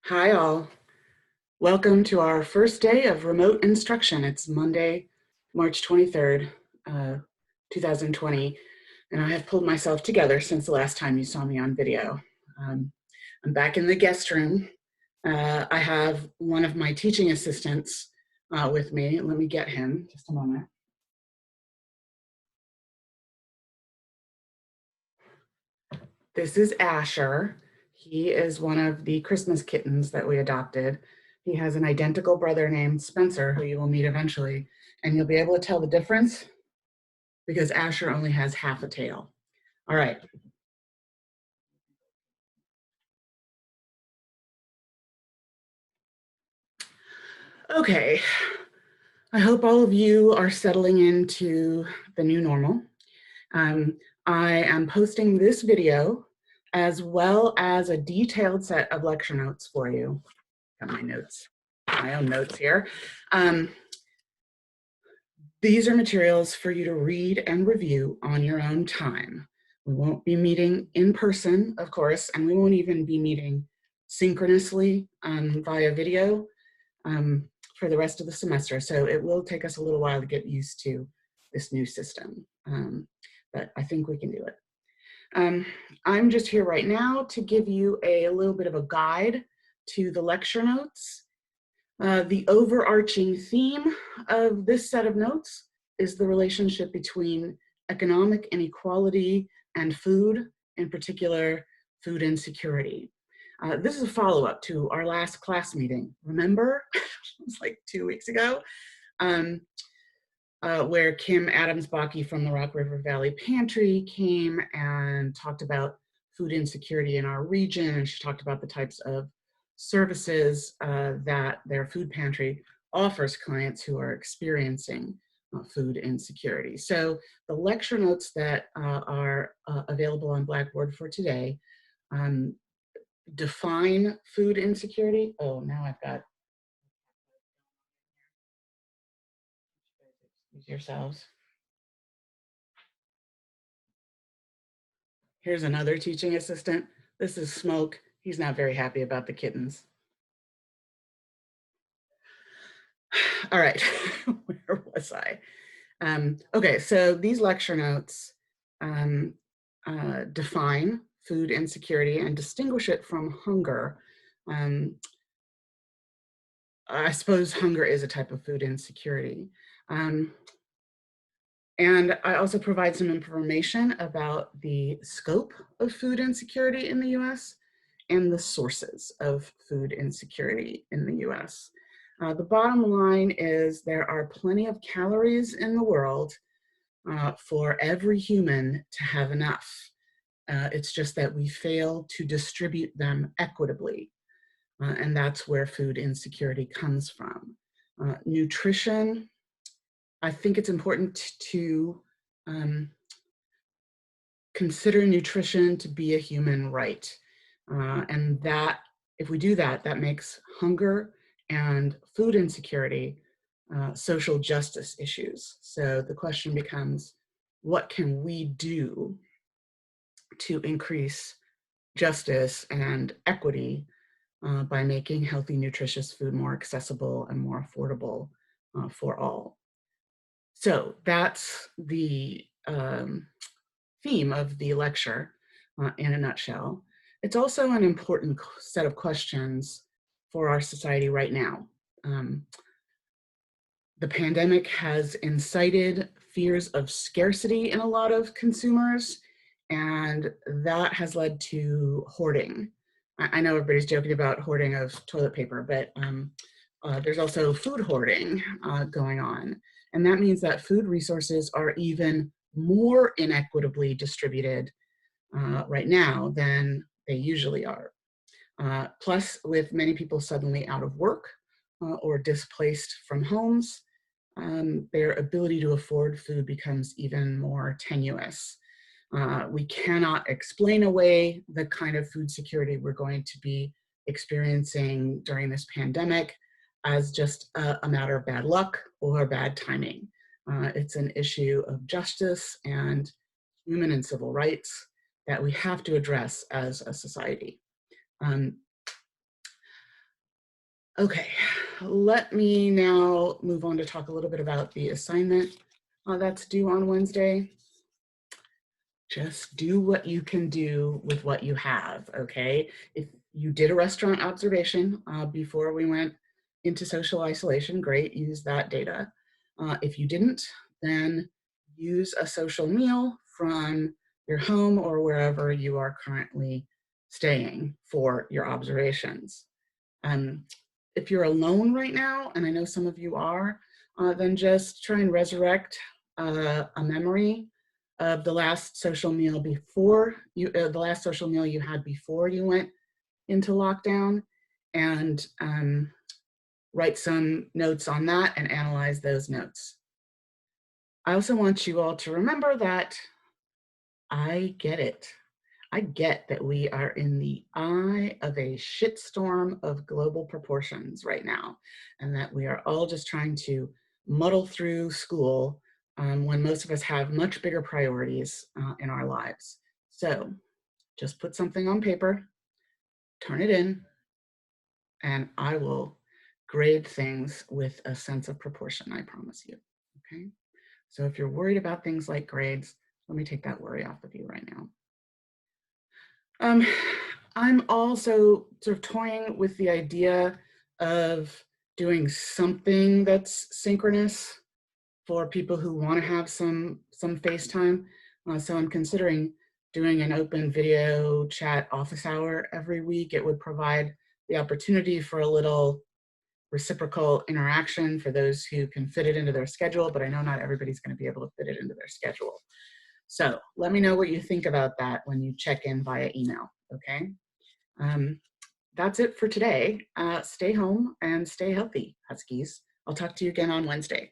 Hi all. Welcome to our first day of remote instruction. It's Monday, March 23rd, 2020, and I have pulled myself together since the last time you saw me on video. Um, I'm back in the guest room. I have one of my teaching assistants with me. Let me get him just a moment. This is Asher. He is one of the Christmas kittens that we adopted. He has an identical brother named Spencer, who you will meet eventually, and you'll be able to tell the difference because Asher only has half a tail. All right. Okay. I hope all of you are settling into the new normal. Um, I am posting this video as well as a detailed set of lecture notes for you. Got my notes, my own notes here. These are materials for you to read and review on your own time. We won't be meeting in person, of course, and we won't even be meeting synchronously via video for the rest of the semester. So it will take us a little while to get used to this new system, but I think we can do it. I'm just here right now to give you a little bit of a guide to the lecture notes. The overarching theme of this set of notes is the relationship between economic inequality and food, in particular, food insecurity. This is a follow-up to our last class meeting. Remember? It was like 2 weeks ago, where Kim Adams-Bakke from the Rock River Valley Pantry came and talked about food insecurity in our region, and she talked about the types of services that their food pantry offers clients who are experiencing food insecurity. So the lecture notes that are available on Blackboard for today define food insecurity. Oh, now I've got, excuse yourselves. Here's another teaching assistant. This is Smoke. He's not very happy about the kittens. All right, where was I? Okay, so these lecture notes define food insecurity and distinguish it from hunger. I suppose hunger is a type of food insecurity. And I also provide some information about the scope of food insecurity in the US and the sources of food insecurity in the US. The bottom line is there are plenty of calories in the world for every human to have enough. It's just that we fail to distribute them equitably. And that's where food insecurity comes from. Nutrition, I think it's important to consider nutrition to be a human right. And that, if we do that, that makes hunger and food insecurity social justice issues. So the question becomes, what can we do to increase justice and equity by making healthy, nutritious food more accessible and more affordable for all? So that's the theme of the lecture in a nutshell. It's also an important set of questions for our society right now. The pandemic has incited fears of scarcity in a lot of consumers, and that has led to hoarding. I know everybody's joking about hoarding of toilet paper, but there's also food hoarding going on. And that means that food resources are even more inequitably distributed right now than they usually are. Plus, with many people suddenly out of work or displaced from homes, their ability to afford food becomes even more tenuous. We cannot explain away the kind of food security we're going to be experiencing during this pandemic as just a matter of bad luck or bad timing. It's an issue of justice and human and civil rights that we have to address as a society. Okay, let me now move on to talk a little bit about the assignment that's due on Wednesday. Just do what you can do with what you have, okay? If you did a restaurant observation before we went into social isolation, great, use that data. If you didn't, then use a social meal from your home or wherever you are currently staying for your observations. Um, if you're alone right now, and I know some of you are, then just try and resurrect a memory of the last social meal before you, the last social meal you had before you went into lockdown, and write some notes on that and analyze those notes. I also want you all to remember that I get it. I get that we are in the eye of a shitstorm of global proportions right now, and that we are all just trying to muddle through school when most of us have much bigger priorities in our lives. So just put something on paper, turn it in, and I will grade things with a sense of proportion, I promise you, okay? So if you're worried about things like grades, let me take that worry off of you right now. Um, I'm also sort of toying with the idea of doing something that's synchronous for people who want to have some FaceTime. So I'm considering doing an open video chat office hour every week. It would provide the opportunity for a little reciprocal interaction for those who can fit it into their schedule, but I know not everybody's going to be able to fit it into their schedule. So let me know what you think about that when you check in via email, okay? Um, that's it for today. Stay home and stay healthy, Huskies. I'll talk to you again on Wednesday.